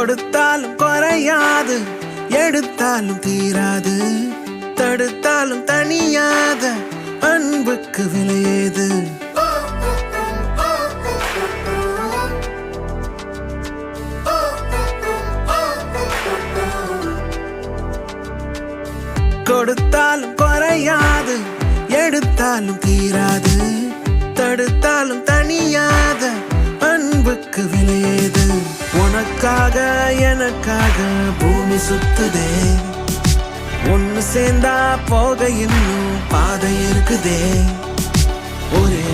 கொடுத்தாலும் குறையாது, எடுத்தாலும் தீராது, தடுத்தாலும் தனியாத அன்புக்கு விலையேது. கொடுத்தாலும் குறையாது, எடுத்தாலும் தீராது, தடுத்தாலும் தனியாத அன்புக்கு விலையேது. உனக்காக எனக்காக பூமி சுத்துதே, ஒன்னு சேர்ந்தா போக இன்னும் பாதை இருக்குதே. ஒரே